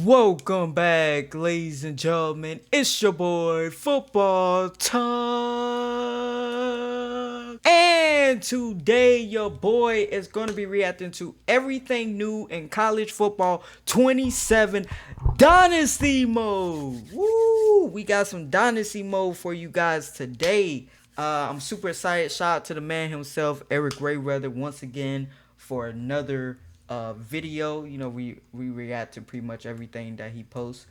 Welcome back, ladies and gentlemen. It's your boy, Football Time. And today, your boy is going to be reacting to everything new in college football 27 Dynasty mode. Woo! We got some Dynasty mode for you guys today. I'm super excited. Shout out to the man himself, Eric Rayweather, once again for another video. You know, we react to pretty much everything that he posts.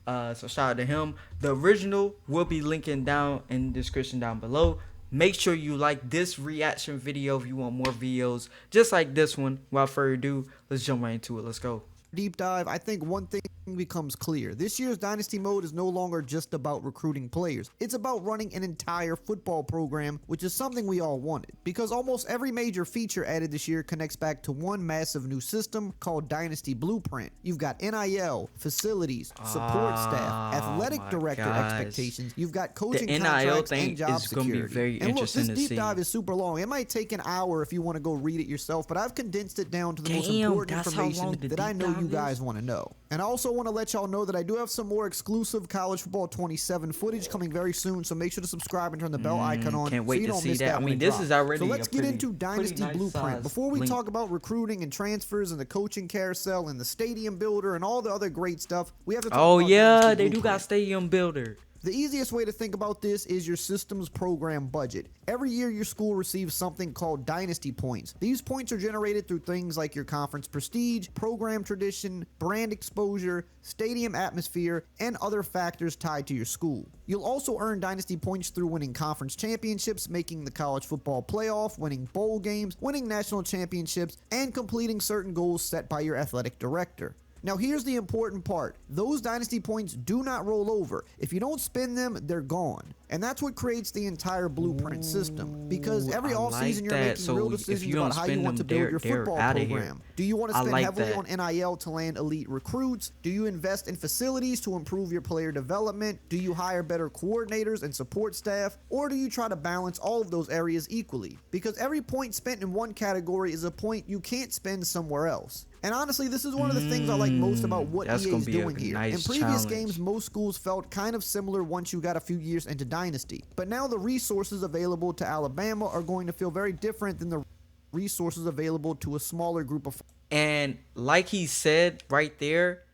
So shout out to him. The original will be linking down in the description down below. Make sure you like this reaction video if you want more videos just like this one. Without further ado, let's jump right into it. Let's go. Deep dive, I think one thing becomes clear. This year's Dynasty mode is no longer just about recruiting players. It's about running an entire football program, which is something we all wanted. Because almost every major feature added this year connects back to one massive new system called Dynasty Blueprint. You've got NIL, facilities, support staff, athletic director expectations. You've got coaching contracts and job security. Be very and look, interesting this deep dive is super long. It might take an hour if you want to go read it yourself, but I've condensed it down to the most important information that I know you guys want to know. And I also want to let y'all know that I do have some more exclusive college football 27 footage coming very soon, so make sure to subscribe and turn the bell icon on can't wait so you to don't see miss that. I mean, when it this is drops. already So let's a get into Dynasty nice Blueprint. Before we talk about recruiting and transfers and the coaching carousel and the stadium builder and all the other great stuff, we have to talk about Dynasty they do got Blueprint. stadium builder. The easiest way to think about this is your system's program budget. Every year your school receives something called Dynasty points. These points are generated through things like your conference prestige, program tradition, brand exposure, stadium atmosphere, and other factors tied to your school. You'll also earn Dynasty points through winning conference championships, making the college football playoff, winning bowl games, winning national championships, and completing certain goals set by your athletic director. Now here's the important part. Those Dynasty points do not roll over. If you don't spend them, they're gone. And that's what creates the entire Blueprint system. Because every offseason you're making real decisions about how you want to build your football program. Do you want to spend heavily on NIL to land elite recruits? Do you invest in facilities to improve your player development? Do you hire better coordinators and support staff? Or do you try to balance all of those areas equally? Because every point spent in one category is a point you can't spend somewhere else. And honestly, this is one of the things I like most about what EA is doing here. In previous games, most schools felt kind of similar once you got a few years into Dynasty. But now the resources available to Alabama are going to feel very different than the resources available to a smaller group of... And like he said right there,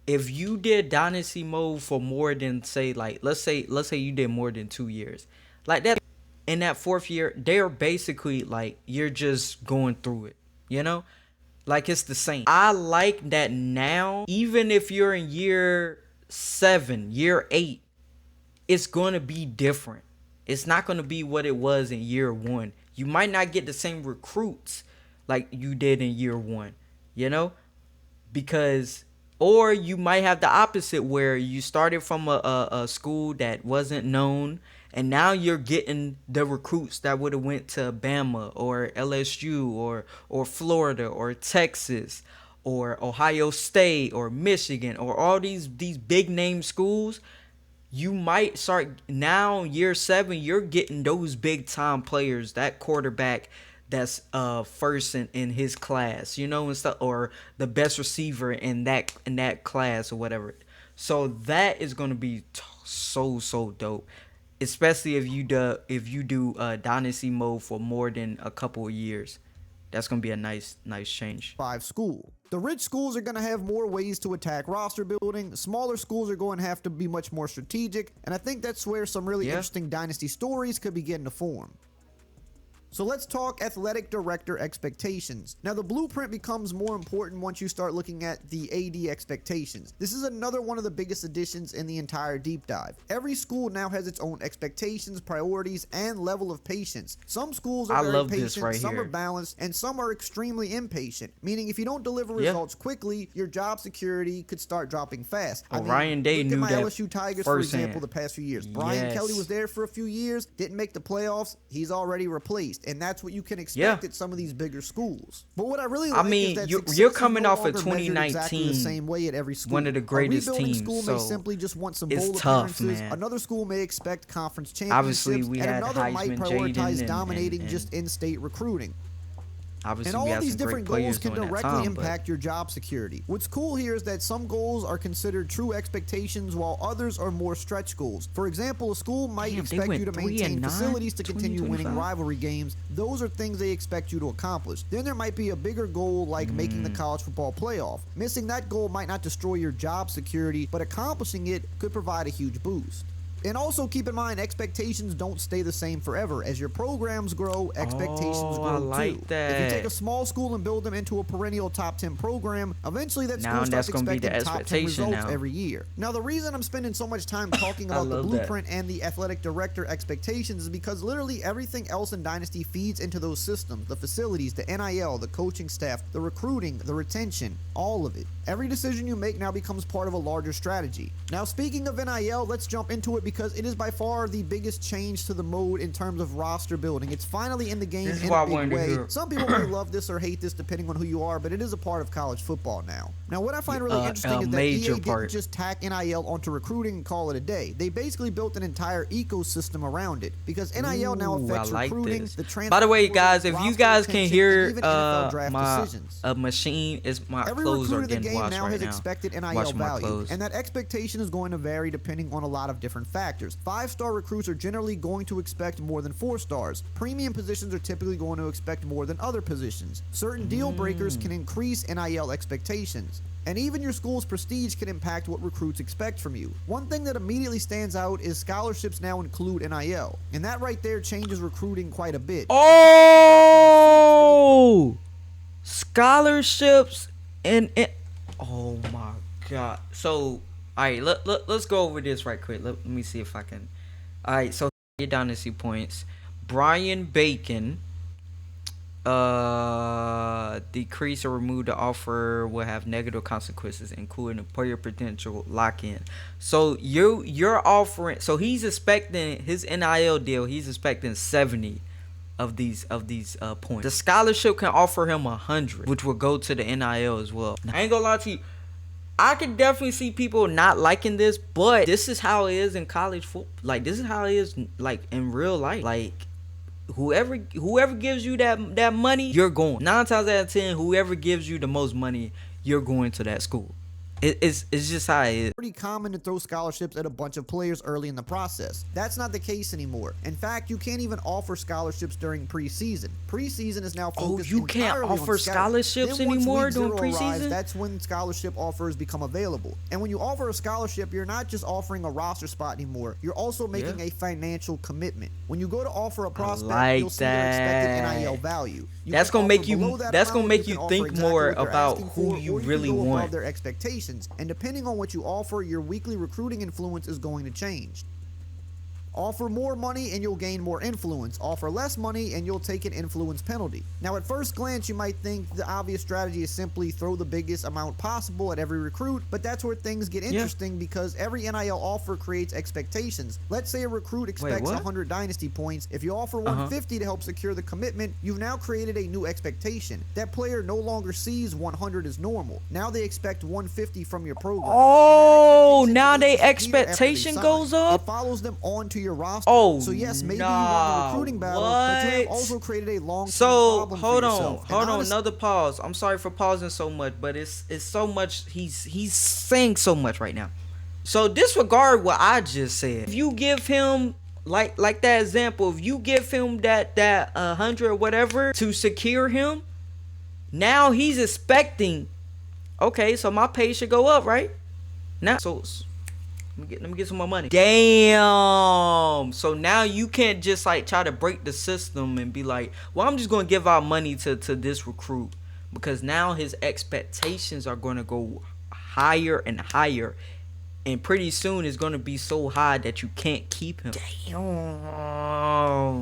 if you did Dynasty mode for more than, say, like, let's say you did more than 2 years. Like that, in that fourth year, they're basically like, you're just going through it, you know? Like, it's the same. I like that now, even if you're in year 7, year 8, it's going to be different. It's not going to be what it was in year 1. You might not get the same recruits like you did in year 1, you know? Because, or you might have the opposite where you started from a school that wasn't known, and now you're getting the recruits that would have went to Bama or LSU or Florida or Texas or Ohio State or Michigan or all these big name schools. You might start now year 7, you're getting those big time players, that quarterback that's first in his class, you know, and stuff, or the best receiver in that class or whatever. So that is going to be so dope. Especially if you do Dynasty mode for more than a couple of years. That's going to be a nice change. 5 school. The rich schools are going to have more ways to attack roster building. The smaller schools are going to have to be much more strategic. And I think that's where some really interesting Dynasty stories could begin to form. So let's talk athletic director expectations. Now the blueprint becomes more important once you start looking at the AD expectations. This is another one of the biggest additions in the entire deep dive. Every school now has its own expectations, priorities, and level of patience. Some schools are very patient, some are balanced, and some are extremely impatient. Meaning if you don't deliver results quickly, your job security could start dropping fast. Ryan Day knew look at my that LSU Tigers, for example, the past few years. Brian Kelly was there for a few years, didn't make the playoffs, he's already replaced. And that's what you can expect at some of these bigger schools. But what I really like is that you're coming off of exactly the same way at every school. One of the greatest teams. School so may simply just want some bowl tough, appearances. man. Another school may expect conference championships. Obviously, we and had another Heisman, might prioritize Jaden, dominating and just in-state recruiting. And Obviously, we all of have these some great different goals players can during that directly time, but impact your job security. What's cool here is that some goals are considered true expectations while others are more stretch goals. For example, a school might damn, they expect went you to 3 maintain and 9, facilities to continue winning 2025. rivalry games. Those are things they expect you to accomplish. Then there might be a bigger goal like making the college football playoff. Missing that goal might not destroy your job security, but accomplishing it could provide a huge boost. And also keep in mind, expectations don't stay the same forever. As your programs grow, expectations grow I like too. that. If you take a small school and build them into a perennial top 10 program, eventually that Now school starts that's gonna be the expecting top 10 expectation results now. every year. Now the reason I'm spending so much time talking about the love that. blueprint and the athletic director expectations is because literally everything else in Dynasty feeds into those systems. The facilities, the NIL, the coaching staff, the recruiting, the retention, all of it. Every decision you make now becomes part of a larger strategy. Now speaking of NIL, let's jump into it because it is by far the biggest change to the mode in terms of roster building. It's finally in the game This is in what I a big wanted to way. hear. Some people may love this or hate this depending on who you are, but it is a part of college football now. Now what I find really interesting is that major EA part. didn't just tack NIL onto recruiting and call it a day. They basically built an entire ecosystem around it because NIL now Ooh, affects I like recruiting, this. the transfer By the way, portal, guys, if you roster guys can retention, and hear even NFL draft my decisions. machine, is my Every clothes are recruit in the getting game washed now right has now. expected NIL Washing my value, clothes. and that expectation is going to vary depending on a lot of different factors. 5-star recruits are generally going to expect more than 4 stars. Premium positions are typically going to expect more than other positions. Certain deal breakers can increase NIL expectations. And even your school's prestige can impact what recruits expect from you. One thing that immediately stands out is scholarships now include NIL, and that right there changes recruiting quite a bit. Oh, scholarships and oh my god. So, all right, let's go over this right quick. Let me see if I can. All right, so get down to see points. Brian Bacon, decrease or remove the offer will have negative consequences, including a player potential lock-in. So you're offering. So he's expecting his NIL deal. He's expecting 70 of these points. The scholarship can offer him 100, which will go to the NIL as well. Now, I ain't gonna lie to you. I can definitely see people not liking this, but this is how it is in college football. Like, this is how it is like in real life. Like, whoever gives you that money, you're going. 9 times out of 10, whoever gives you the most money, you're going to that school. It's just how it is. Pretty common to throw scholarships at a bunch of players early in the process. That's not the case anymore. In fact, you can't even offer scholarships during preseason. Preseason is now focused you can't entirely on offer scouting. scholarships Then once anymore week during 0 arrives, preseason? that's when scholarship offers become available. And when you offer a scholarship, you're not just offering a roster spot anymore. You're also making a financial commitment. When you go to offer a prospect, like you'll see their expected that. NIL value. You That's can gonna make offer you- below that that's gonna amount, make you you can think offer exactly more what they're about asking who for, you or can really go above want. their expectations. And depending on what you offer, your weekly recruiting influence is going to change. Offer more money and you'll gain more influence. Offer less money and you'll take an influence penalty. Now at first glance you might think the obvious strategy is simply throw the biggest amount possible at every recruit, but that's where things get interesting because every NIL offer creates expectations. Let's say a recruit expects what? 100 Dynasty points. If you offer 150 to help secure the commitment, you've now created a new expectation. That player no longer sees 100 as normal. Now they expect 150 from your program. Oh, now they they expectation goes up? It follows them onto your roster. Oh, so yes, maybe you nah, won the recruiting battle, but you have what? also created a long-term So problem hold for on, yourself. hold And on, another pause. I'm sorry for pausing so much, but it's so much. He's saying so much right now. So disregard what I just said. If you give him like that example, if you give him that 100 or whatever to secure him, now he's expecting. Okay, so my pay should go up, right? Now, so let me get some more money. Damn. So now you can't just like try to break the system and be like, well, I'm just gonna give out money to this recruit, because now his expectations are gonna go higher and higher, and pretty soon it's gonna be so high that you can't keep him. Damn.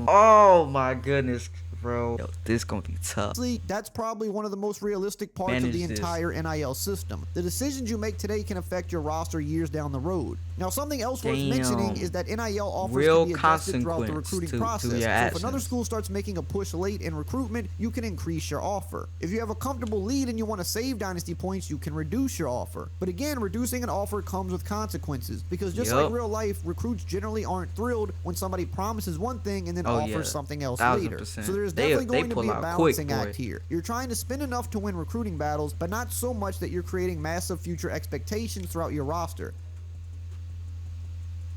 Oh my goodness, bro. Yo, this gonna be tough. that's probably one of the most realistic parts of the Manage this. entire NIL system. The decisions you make today can affect your roster years down the road. Now, something else worth mentioning is that NIL offers Real can be adjusted throughout the consequence recruiting to process. your So if another actions. school starts making a push late in recruitment, you can increase your offer. If you have a comfortable lead and you want to save Dynasty points, you can reduce your offer. But again, reducing an offer comes with consequences, because just like real life, recruits generally aren't thrilled when somebody promises one thing and then offers something else later. 1000%. So there is there's They definitely going to pull be a out quick, balancing boy. act here. You're trying to spend enough to win recruiting battles, but not so much that you're creating massive future expectations throughout your roster.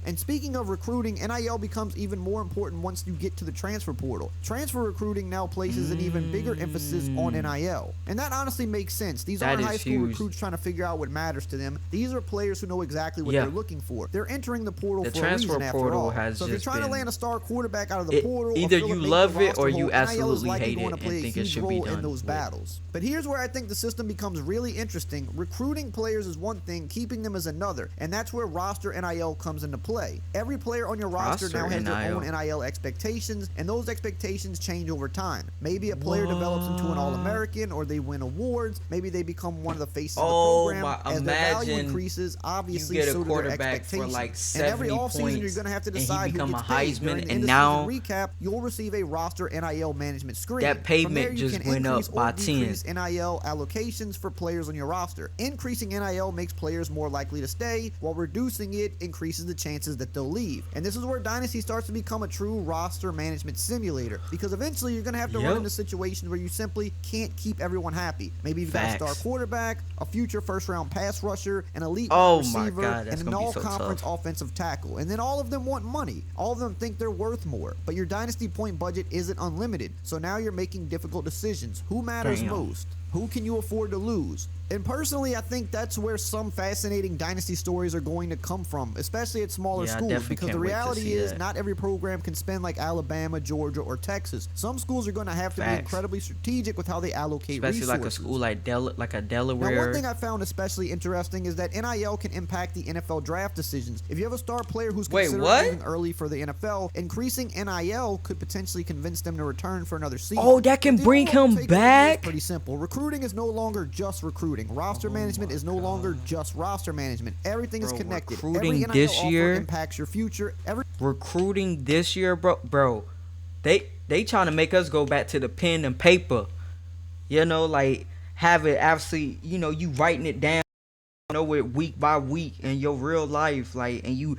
And speaking of recruiting, NIL becomes even more important once you get to the transfer portal. Transfer recruiting now places an even bigger emphasis on NIL. And that honestly makes sense. These aren't high school recruits trying to figure out what matters to them. These are players who know exactly what they're looking for. They're entering the portal for a reason after all. So if you're trying to land a star quarterback out of the portal, either you love it or you absolutely hate it and think it should be done in those battles. But here's where I think the system becomes really interesting. Recruiting players is one thing, keeping them is another. And that's where roster NIL comes into play. Every player on your roster now has their own NIL expectations, and those expectations change over time. Maybe a player develops into an All-American, or they win awards. Maybe they become one of the faces of the program. As their value increases, obviously, so do their expectations. Like and every offseason, you're going to have to decide who gets paid. During the end-of-season recap, you'll receive a roster NIL management screen. That payment just went up by 10. NIL allocations for players on your roster. Increasing NIL makes players more likely to stay, while reducing it increases the chances that they'll leave. And this is where Dynasty starts to become a true roster management simulator, because eventually you're going to have to run into situations where you simply can't keep everyone happy. Maybe you've got a star quarterback, a future first-round pass rusher, an elite wide receiver, and an all-conference offensive tackle. And then all of them want money. All of them think they're worth more. But your Dynasty point budget isn't unlimited, so now you're making difficult decisions. Who matters most? Who can you afford to lose? And personally, I think that's where some fascinating Dynasty stories are going to come from, especially at smaller schools, because the reality is not every program can spend like Alabama, Georgia, or Texas. Some schools are going to have to be incredibly strategic with how they allocate resources. Especially like a school like a Delaware. Now, one thing I found especially interesting is that NIL can impact the NFL draft decisions. If you have a star player who's considering moving early for the NFL, increasing NIL could potentially convince them to return for another season. Oh, that can bring him back? Pretty simple. Recruiting is no longer just recruiting. Roster management is no longer just roster management. Everything is connected. Recruiting this year impacts your future. Recruiting this year, bro. They trying to make us go back to the pen and paper. You know, like have it absolutely. You know, you writing it down. You know it week by week in your real life, like, and you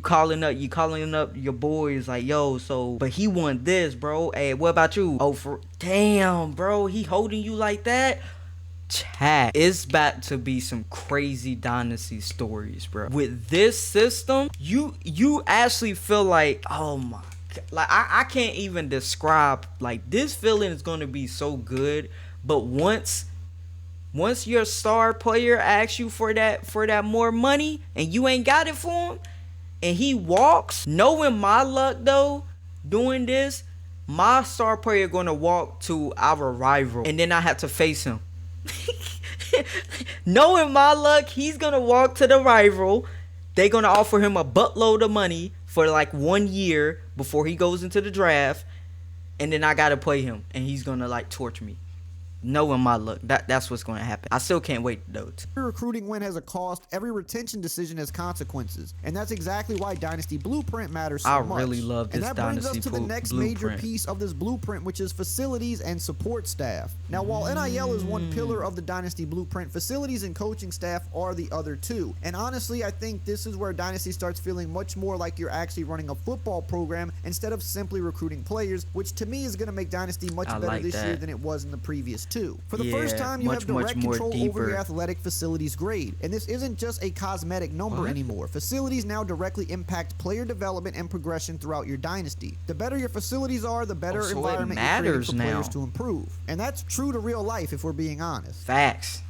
calling up your boys like, yo, so but he want this, bro. Hey, what about you? Oh, damn, bro, he holding you like that. Chat, it's about to be some crazy Dynasty stories, bro. With this system, you actually feel like, oh my god, like I can't even describe, like, this feeling is going to be so good. But once your star player asks you for that more money and you ain't got it for him and he walks, knowing my luck though, doing this, my star player gonna walk to our rival and then I have to face him. Knowing my luck, he's gonna walk to the rival. They're gonna offer him a buttload of money for like 1 year before he goes into the draft, and then I gotta play him, and he's gonna like torture me. Knowing my luck, that's what's going to happen. I still can't wait though. Every recruiting win has a cost. Every retention decision has consequences, and that's exactly why Dynasty Blueprint matters so much. I really love this Dynasty Blueprint. And that brings us to the next major piece of this blueprint, which is facilities and support staff. Now, while NIL is one pillar of the Dynasty Blueprint, facilities and coaching staff are the other two. And honestly, I think this is where Dynasty starts feeling much more like you're actually running a football program instead of simply recruiting players, which to me is going to make Dynasty much better this year than it was in the previous two. For the first time, you have direct control over your athletic facilities grade. And this isn't just a cosmetic number anymore. Facilities now directly impact player development and progression throughout your dynasty. The better your facilities are, the better environment you're creating for players to improve. And that's true to real life if we're being honest. Facts.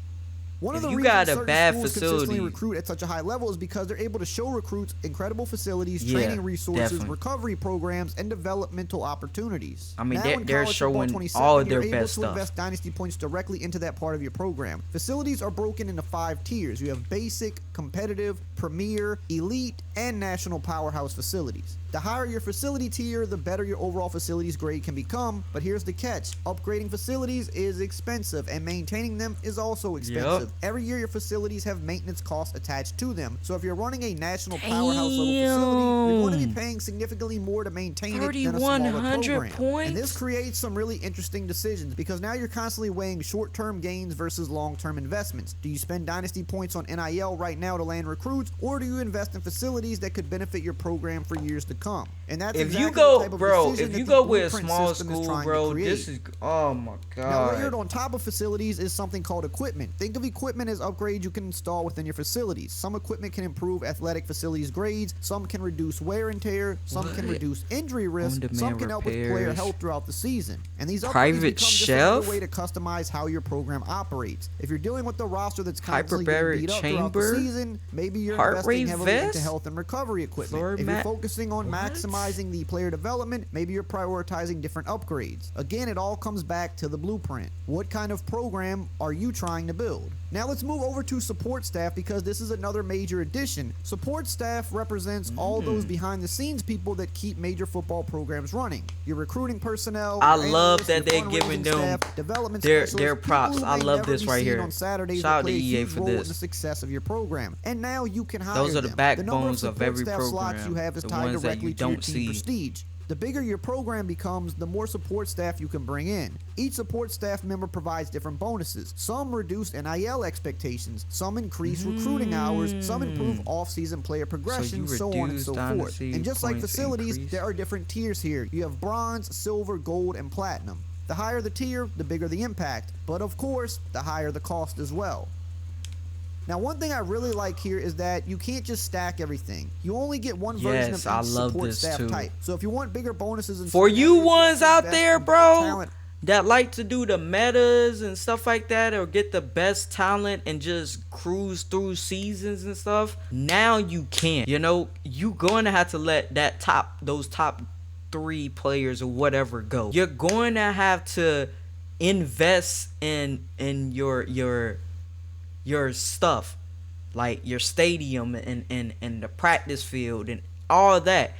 One of the reasons certain schools consistently recruit at such a high level is because they're able to show recruits incredible facilities, training resources, recovery programs, and developmental opportunities. I mean, they're showing all their best stuff. Invest Dynasty points directly into that part of your program. Facilities are broken into 5 tiers. You have basic, competitive, premier, elite, and national powerhouse facilities. The higher your facility tier, the better your overall facilities grade can become. But here's the catch. Upgrading facilities is expensive, and maintaining them is also expensive. Every year, your facilities have maintenance costs attached to them. So if you're running a national powerhouse level facility, you're going to be paying significantly more to maintain it than a smaller program. Points? And this creates some really interesting decisions, because now you're constantly weighing short-term gains versus long-term investments. Do you spend Dynasty points on NIL right now to land recruits, or do you invest in facilities that could benefit your program for years to come? And that's If you exactly the go, type of bro, decision if that you the go with a blueprint small system is school, trying to bro, create. this is, oh my Now, layered god. on top of facilities is something called equipment. Think of equipment as upgrades you can install within your facilities. Some equipment can improve athletic facilities grades, some can reduce wear and tear, some can What? reduce injury risk, some On-demand can help with player repairs. health throughout the season. And these upgrades Private become just another chef? way to customize how your program operates. If you're dealing with a roster that's constantly getting Hyperbaric beat up throughout the chamber? season, maybe you're Heart investing rate heavily into vest? health and recovery equipment. Floor If you're mat? focusing on What? maximizing the player development, maybe you're prioritizing different upgrades. Again, it all comes back to the blueprint. What kind of program are you trying to build? Now let's move over to support staff, because this is another major addition. Support staff represents all those behind the scenes people that keep major football programs running. Your recruiting personnel, I your love analysts, that your they're giving fundraising them staff, development their specialists, props. people who I may love never this be right seen here. on Saturdays Shout out will to play a EA huge for role in this. the success of your program. And now you can hire Those are the them. backbones the number of of support every staff slots you program, have is the tied ones that directly you to your don't team see. prestige. The bigger your program becomes, the more support staff you can bring in. Each support staff member provides different bonuses. Some reduce NIL expectations, some increase recruiting hours, some improve off-season player progression, so on and reduce so forth. Dynasty And just like points facilities, increase. there are different tiers here. You have bronze, silver, gold, and platinum. The higher the tier, the bigger the impact, but of course, the higher the cost as well. Now, one thing I really like here is that you can't just stack everything. You only get one version Yes, of I each love support this staff too. type. So if you want bigger bonuses and For you ones out there, invest in bro, talent, that like to do the metas and stuff like that, or get the best talent and just cruise through seasons and stuff, now you can. You know, you gonna have to let those top 3 players or whatever go. You're going to have to invest in your stuff, like your stadium and the practice field and all that.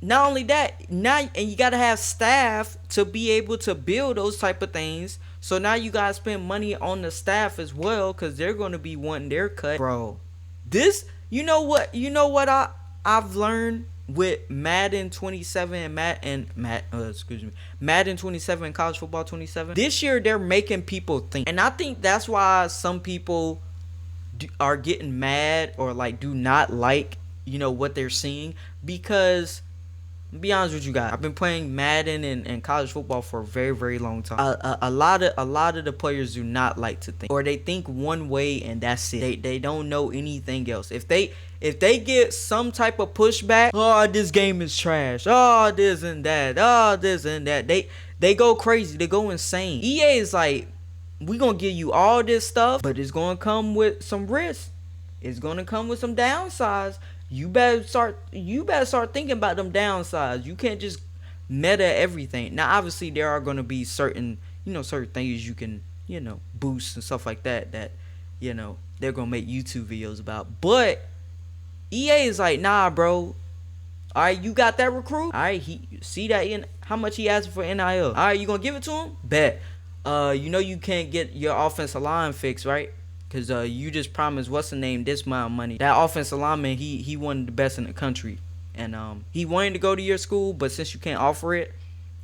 Not only that, now, and you gotta have staff to be able to build those type of things. So now you gotta spend money on the staff as well, because they're gonna be wanting their cut, bro. This, you know what I've learned with Madden 27 and Madden 27 and College Football 27. This year they're making people think, and I think that's why some people are getting mad or like do not like, you know, what they're seeing, because be honest with you guys, I've been playing Madden and college football for a very, very long time. A lot of the players do not like to think, or they think one way and that's it. They don't know anything else. If they get some type of pushback, oh, this game is trash, oh, this and that, oh, this and that, they go crazy, they go insane. EA is like, we gonna give you all this stuff, but it's gonna come with some risk. It's gonna come with some downsides. You better start thinking about them downsides. You can't just meta everything. Now, obviously, there are gonna be certain things you can, boost and stuff like that they're gonna make YouTube videos about. But EA is like, nah, bro. All right, you got that recruit. All right, see that in how much he asked for NIL. All right, you gonna give it to him? Bet. You can't get your offensive line fixed, right? Because you just promised what's the name this amount of money. That offensive lineman, he one of the best in the country, and he wanted to go to your school, but since you can't offer it,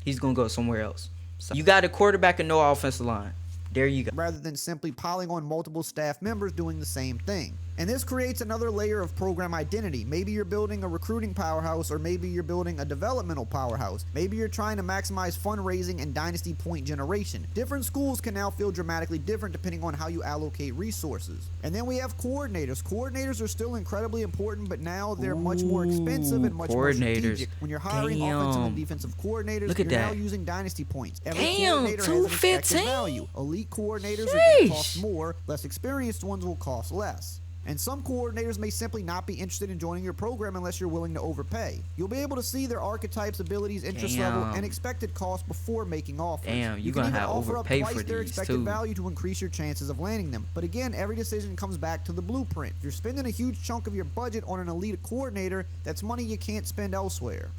he's gonna go somewhere else. So you got a quarterback and no offensive line. There you go. rather than simply piling on multiple staff members doing the same thing. And this creates another layer of program identity. Maybe you're building a recruiting powerhouse, or maybe you're building a developmental powerhouse. Maybe you're trying to maximize fundraising and dynasty point generation. Different schools can now feel dramatically different depending on how you allocate resources. And then we have coordinators. Coordinators are still incredibly important, but now they're much more expensive and much more strategic. When you're hiring offensive and defensive coordinators, you're now using dynasty points. Every coordinator has an expected value. Elite coordinators are going to cost more. Less experienced ones will cost less. And some coordinators may simply not be interested in joining your program unless you're willing to overpay. You'll be able to see their archetypes, abilities, interest level, and expected cost before making offers. You can even have offer up overpay twice for their these expected too. value to increase your chances of landing them. But again, every decision comes back to the blueprint. If you're spending a huge chunk of your budget on an elite coordinator, that's money you can't spend elsewhere.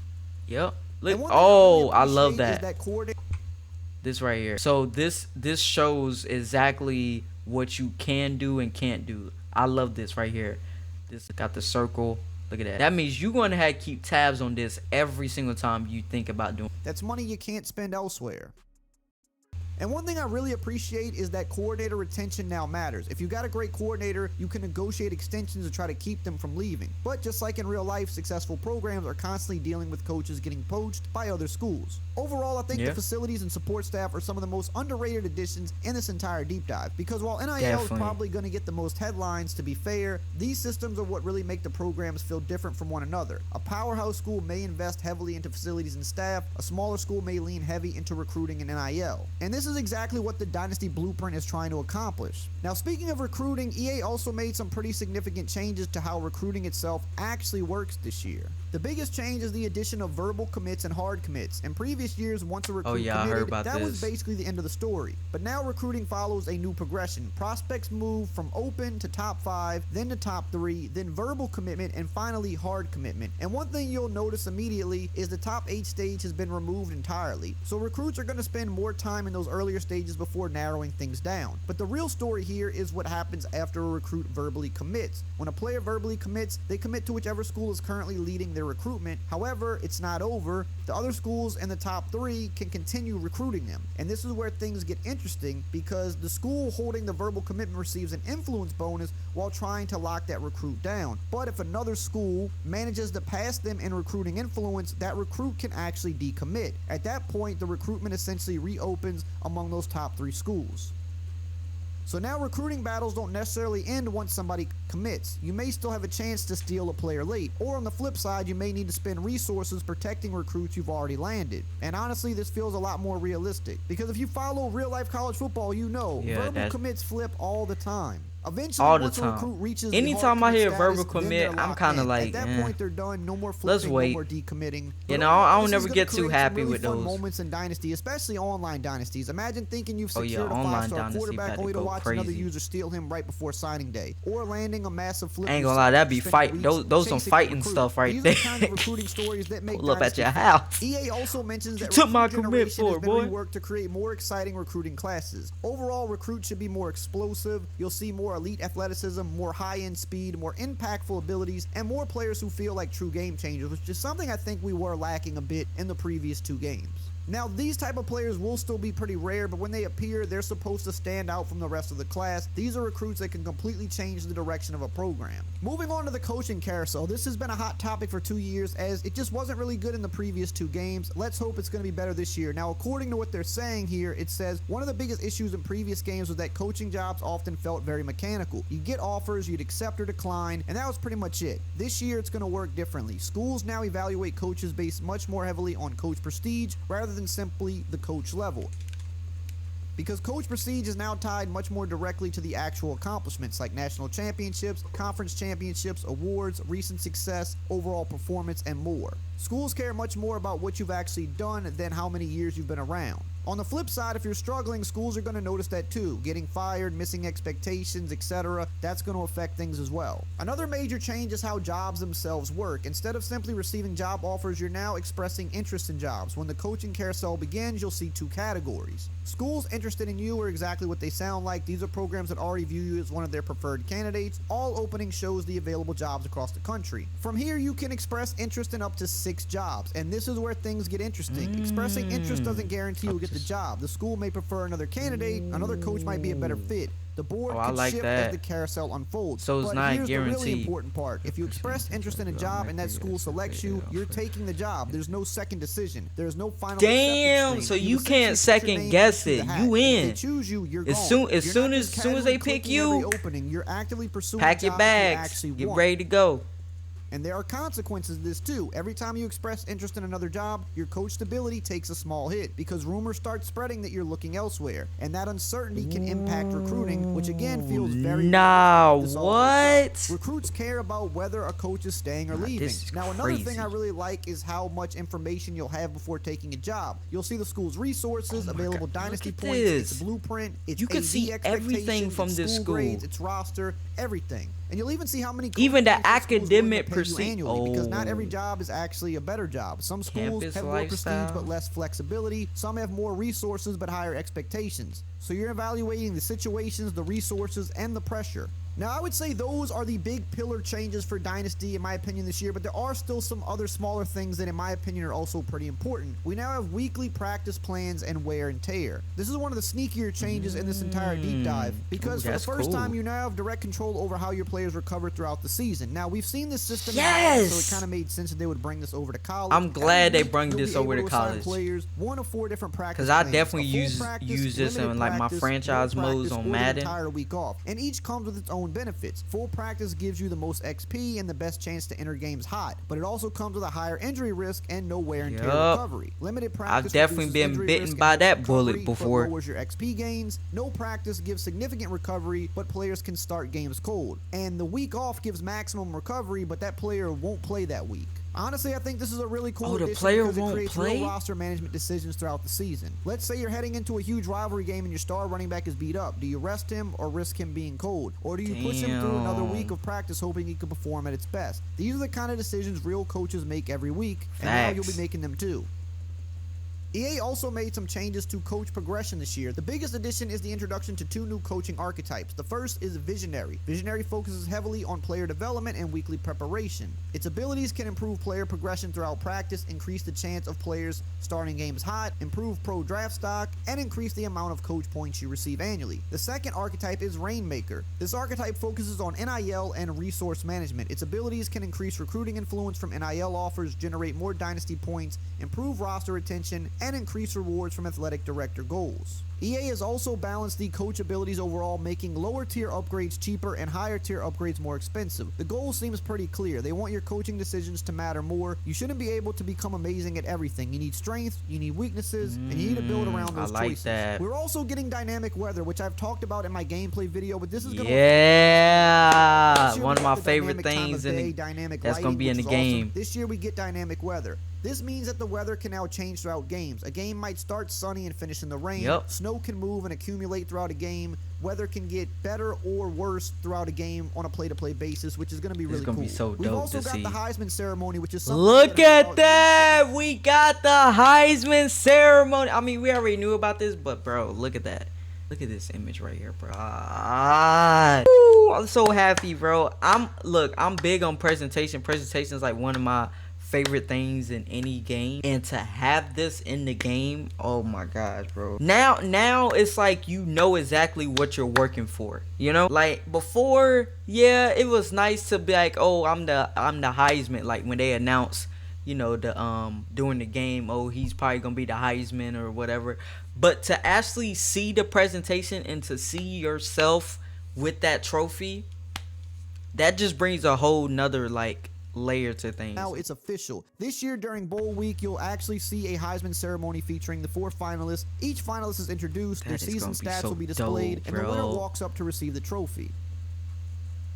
Yep. Look. And one thing I really I love appreciate is that. This right here. So this shows exactly what you can do and can't do. I love this right here. This got the circle. Look at that. That means you're going to have to keep tabs on this every single time you think about doing. That's money you can't spend elsewhere. And one thing I really appreciate is that coordinator retention now matters. If you got a great coordinator, you can negotiate extensions to try to keep them from leaving. But just like in real life, successful programs are constantly dealing with coaches getting poached by other schools. Overall, I think the facilities and support staff are some of the most underrated additions in this entire deep dive, because while NIL is probably going to get the most headlines, to be fair, these systems are what really make the programs feel different from one another. A powerhouse school may invest heavily into facilities and staff, a smaller school may lean heavy into recruiting and NIL. And this is exactly what the Dynasty Blueprint is trying to accomplish. Now, speaking of recruiting, EA also made some pretty significant changes to how recruiting itself actually works this year. The biggest change is the addition of verbal commits and hard commits. In previous years, once a recruit committed, that was basically the end of the story. But now recruiting follows a new progression. Prospects move from open to top 5, then to top 3, then verbal commitment, and finally hard commitment. And one thing you'll notice immediately is the top 8 stage has been removed entirely. So recruits are going to spend more time in those earlier stages before narrowing things down. But the real story here is what happens after a recruit verbally commits. When a player verbally commits, they commit to whichever school is currently leading their recruitment. However, it's not over. The other schools in the top 3 can continue recruiting them. And this is where things get interesting, because the school holding the verbal commitment receives an influence bonus while trying to lock that recruit down. But if another school manages to pass them in recruiting influence, that recruit can actually decommit. At that point, the recruitment essentially reopens among those top 3 schools. So now recruiting battles don't necessarily end once somebody commits. You may still have a chance to steal a player late, or on the flip side, you may need to spend resources protecting recruits you've already landed. And honestly, this feels a lot more realistic, because if you follow real life college football, you know verbal commits flip all the time. Eventually, once a recruit reaches anytime I hear verbal commit, I'm kind of like, at that point they're done. No more flipping, no more decommitting. You know, I don't never get too happy with those moments in Dynasty, especially online dynasties. Imagine thinking you've secured a 5-star quarterback only to watch another user steal him right before signing day, or landing a massive flip. I ain't gonna lie, that'd be fight. Those some fighting stuff right there. These are the kind of recruiting stories that make pull up at your house. EA also mentions that took my commit for, boy. Reworked to create more exciting recruiting classes. Overall, recruits should be more explosive. You'll see more elite athleticism, more high-end speed, more impactful abilities, and more players who feel like true game changers, which is something I think we were lacking a bit in the previous 2 games. Now, these type of players will still be pretty rare, but when they appear, they're supposed to stand out from the rest of the class. These are recruits that can completely change the direction of a program. Moving on to the coaching carousel, this has been a hot topic for 2 years, as it just wasn't really good in the previous 2 games. Let's hope it's going to be better this year. Now, according to what they're saying here, it says one of the biggest issues in previous games was that coaching jobs often felt very mechanical. You'd get offers, you'd accept or decline, and that was pretty much it. This year, it's going to work differently. Schools now evaluate coaches based much more heavily on coach prestige rather than simply the coach level, because coach prestige is now tied much more directly to the actual accomplishments like national championships, conference championships, awards, recent success, overall performance, and more. Schools care much more about what you've actually done than how many years you've been around. On the flip side, if you're struggling, schools are going to notice that too. Getting fired, missing expectations, etc. That's going to affect things as well. Another major change is how jobs themselves work. Instead of simply receiving job offers, you're now expressing interest in jobs. When the coaching carousel begins, you'll see 2 categories. Schools interested in you are exactly what they sound like. These are programs that already view you as one of their preferred candidates. All opening shows the available jobs across the country. From here, you can express interest in up to 6 jobs, and this is where things get interesting. Expressing interest doesn't guarantee you'll get the job. The school may prefer another candidate, another coach might be a better fit. The board can shift as the carousel unfolds. So it's not here's guaranteed. The really important part. If you express interest in a job and that school selects you, you're taking the job. There's no second decision. There's no final acceptance so screen. you can't second guess it. You in. If they choose you, you're as gone. soon as they pick you, opening, you're actively pursuing pack your bags, get ready to go. And there are consequences to this too. Every time you express interest in another job, your coach stability takes a small hit, because rumors start spreading that you're looking elsewhere, and that uncertainty can impact recruiting, which again feels very what? Recruits care about whether a coach is staying or leaving. Now, another thing I really like is how much information you'll have before taking a job. You'll see the school's resources, available Dynasty points, its blueprint, its you can see everything from this school, grades, its roster, everything. And you'll even see how many even the academic annually, because not every job is actually a better job. Some schools have more prestige but less flexibility. Some have more resources but higher expectations. So you're evaluating the situations, the resources, and the pressure. Now, I would say those are the big pillar changes for Dynasty, in my opinion, this year, but there are still some other smaller things that, in my opinion, are also pretty important. We now have weekly practice plans and wear and tear. This is one of the sneakier changes in this entire deep dive, because for the first time, you now have direct control over how your players recover throughout the season. Now, we've seen this system, so it kind of made sense that they would bring this over to college. I'm glad they bring this over to college. Players, 1 of 4 different practice because I definitely use this in like my franchise modes on Madden. Entire week off, and each comes with its own benefits. Full practice gives you the most XP and the best chance to enter games hot, but it also comes with a higher injury risk and no wear and tear recovery. Limited practice, I've definitely been bitten by that bullet before. Lowers your XP gains. No practice gives significant recovery, but players can start games cold. And the week off gives maximum recovery, but that player won't play that week. Honestly, I think this is a really cool addition because it creates real roster management decisions throughout the season. Let's say you're heading into a huge rivalry game and your star running back is beat up. Do you rest him or risk him being cold? Or do you push him through another week of practice hoping he can perform at its best? These are the kind of decisions real coaches make every week, and now you'll be making them too. EA also made some changes to coach progression this year. The biggest addition is the introduction to 2 new coaching archetypes. The first is Visionary. Visionary focuses heavily on player development and weekly preparation. Its abilities can improve player progression throughout practice, increase the chance of players starting games hot, improve pro draft stock, and increase the amount of coach points you receive annually. The second archetype is Rainmaker. This archetype focuses on NIL and resource management. Its abilities can increase recruiting influence from NIL offers, generate more dynasty points, improve roster retention, and increase rewards from athletic director goals. EA has also balanced the coach abilities overall, making lower tier upgrades cheaper and higher tier upgrades more expensive. The goal seems pretty clear. They want your coaching decisions to matter more. You shouldn't be able to become amazing at everything. You need strengths, you need weaknesses, and you need to build around those choices. That. We're also getting dynamic weather, which I've talked about in my gameplay video, but this is going to one of my favorite things that's going to be in the game. Awesome. This year we get dynamic weather. This means that the weather can now change throughout games. A game might start sunny and finish in the rain. Snow can move and accumulate throughout a game. Weather can get better or worse throughout a game on a play-to-play basis, which is going to be really cool. Be so dope. We've also got the Heisman ceremony, which is something. Look at that! We got the Heisman ceremony. I mean, we already knew about this, but bro, look at that. Look at this image right here, bro. I'm so happy, bro. I'm big on presentation. Presentation is like one of my favorite things in any game, and to have this in the game, oh my gosh, bro. Now it's like you know exactly what you're working for, you know? Like before, yeah, it was nice to be like, oh, I'm the Heisman, like when they announce, you know, the during the game, oh, he's probably gonna be the Heisman or whatever. But to actually see the presentation and to see yourself with that trophy, that just brings a whole nother like layer to things. Now it's official. This year during Bowl Week, you'll actually see a Heisman ceremony featuring the 4 finalists. Each finalist is introduced, their season stats will be displayed, and the winner walks up to receive the trophy.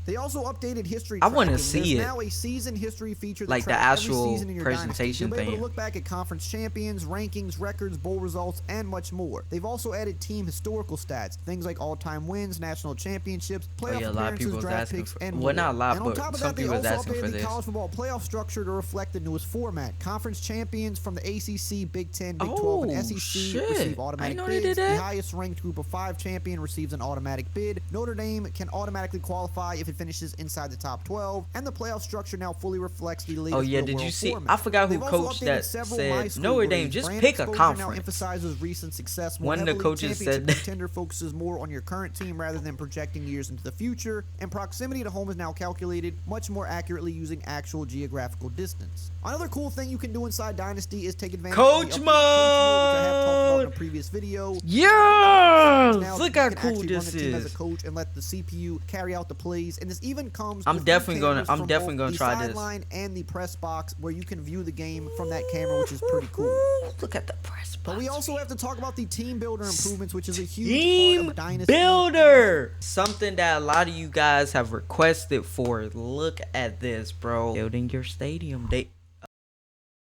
They also updated history. I want to see it. Now a season history feature that like the actual presentation thing. You'll be able thing. to look back at conference champions, rankings, records, bowl results, and much more. They've also added team historical stats, things like all-time wins, national championships, playoff appearances, draft picks, and more. Well, not a lot, but some people was asking for this. The college football playoff structure to reflect the newest format. Conference champions from the ACC, Big 10, Big 12, and SEC receive automatic bids. The highest ranked group of 5 champion receives an automatic bid. Notre Dame can automatically qualify if it finishes inside the top 12, and the playoff structure now fully reflects the latest. Oh yeah, did you see? I forgot who coached that said Notre Dame just pick a conference. Now emphasizes recent success more One of the coaches said that. Contender focuses more on your current team rather than projecting years into the future, and proximity to home is now calculated much more accurately using actual geographical distance. Another cool thing you can do inside Dynasty is take advantage Coach of mode, which I have talked about in a previous video. Yeah, look how cool this is. As a coach and let the CPU carry out the plays, and this even comes. I'm definitely gonna try this. Sideline and the press box where you can view the game from that camera, which is pretty cool. Look at the press box. But we also have to talk about the team builder improvements, which is a huge team part of Dynasty. Builder, something that a lot of you guys have requested for. Look at this, bro. Building your stadium. They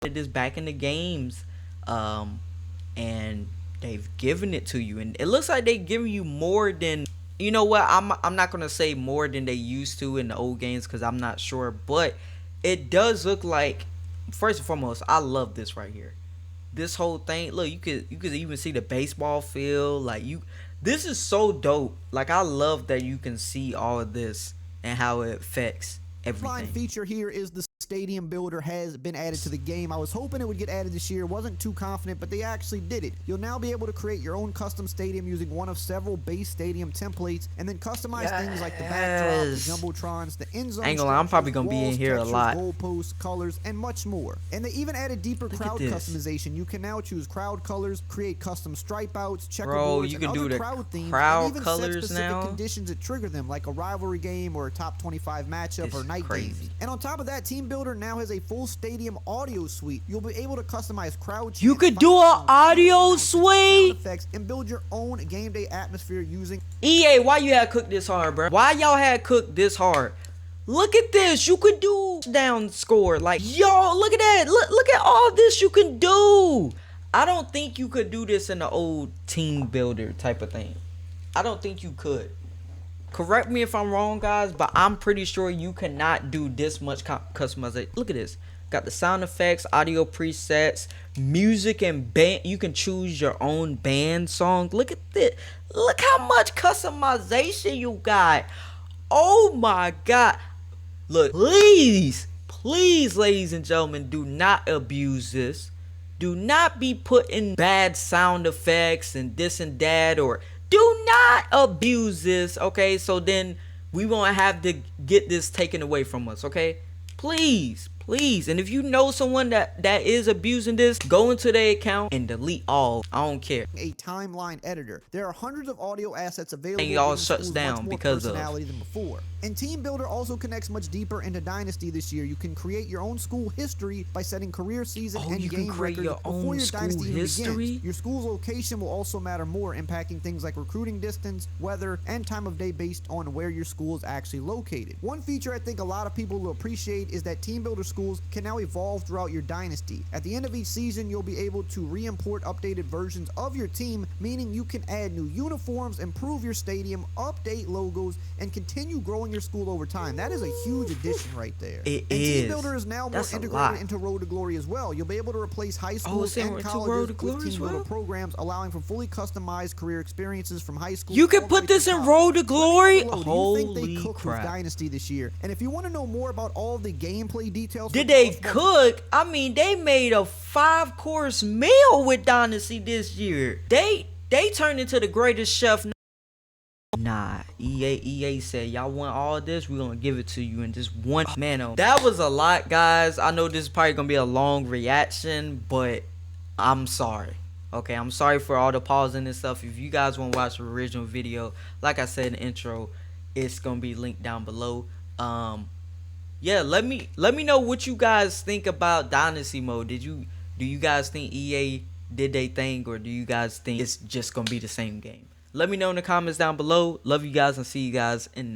did this back in the games, and they've given it to you, and it looks like they giving you more than. You know what? I'm not gonna say more than they used to in the old games because I'm not sure, but it does look like. First and foremost, I love this right here. This whole thing. Look, you could even see the baseball field. Like This is so dope. Like, I love that you can see all of this and how it affects Fine everything. feature here is the stadium builder has been added to the game. I was hoping it would get added this year, wasn't too confident, but they actually did it. You'll now be able to create your own custom stadium using one of several base stadium templates, and then customize things like the backdrop, the jumbotrons, the end zone. I ain't gonna lie, I'm probably gonna be in here a lot. Goalposts, colors, and much more. And they even added deeper crowd this. customization. You can now choose crowd colors, create custom stripe outs, checkerboards, Bro, you can and do other the crowd themes, crowd and even colors set specific now. conditions that trigger them, like a rivalry game or a top 25 matchup or night games. And on top of that, Team Builder now has a full stadium audio suite. You'll be able to customize crowd. You could do an audio suite effects and build your own game day atmosphere using EA. Why you had cooked this hard, bro? Why y'all had cooked this hard? Look at this. You could do down score. Like, yo, look at that. Look at all this you can do. I don't think you could do this in the old Team Builder type of thing. I don't think you could. Correct me if I'm wrong, guys, but I'm pretty sure you cannot do this much customization. Look at this. Got the sound effects, audio presets, music, and band. You can choose your own band song. Look at this. Look how much customization you got. Oh my God. Look, please, ladies and gentlemen, do not abuse this. Do not be putting bad sound effects and this and that, or do not abuse this, okay? So then we won't have to get this taken away from us, okay? Please. And if you know someone that is abusing this, go into their account and delete all. I don't care. A timeline editor. There are hundreds of audio assets available. And it all shuts down because of personality than before. And Team Builder also connects much deeper into Dynasty this year. You can create your own school history by setting career season and you game can create records your before own your school Dynasty even history? begins. Your school's location will also matter more, impacting things like recruiting distance, weather, and time of day based on where your school is actually located. One feature I think a lot of people will appreciate is that Team Builder schools can now evolve throughout your Dynasty. At the end of each season, you'll be able to re-import updated versions of your team, meaning you can add new uniforms, improve your stadium, update logos, and continue growing your school over time. That is a huge addition right there. Team Builder is now more integrated into Road to Glory as well. You'll be able to replace high schools and colleges with Team Builder programs, allowing for fully customized career experiences from high school. You can put this in Road to Glory? Holy crap. Do you think they cooked with crap. Dynasty this year? And if you want to know more about all the gameplay details, Did they cook? I mean, they made a 5-course meal with Dynasty this year. They turned into the greatest chef. Nah, EA said, y'all want all this? We're gonna give it to you in just one manner. That was a lot, guys. I know this is probably gonna be a long reaction, but I'm sorry. Okay, I'm sorry for all the pausing and stuff. If you guys want to watch the original video, like I said in the intro, it's gonna be linked down below. Yeah, let me know what you guys think about Dynasty mode. Do you guys think EA did they thing, or do you guys think it's just gonna be the same game? Let me know in the comments down below. Love you guys and see you guys in the next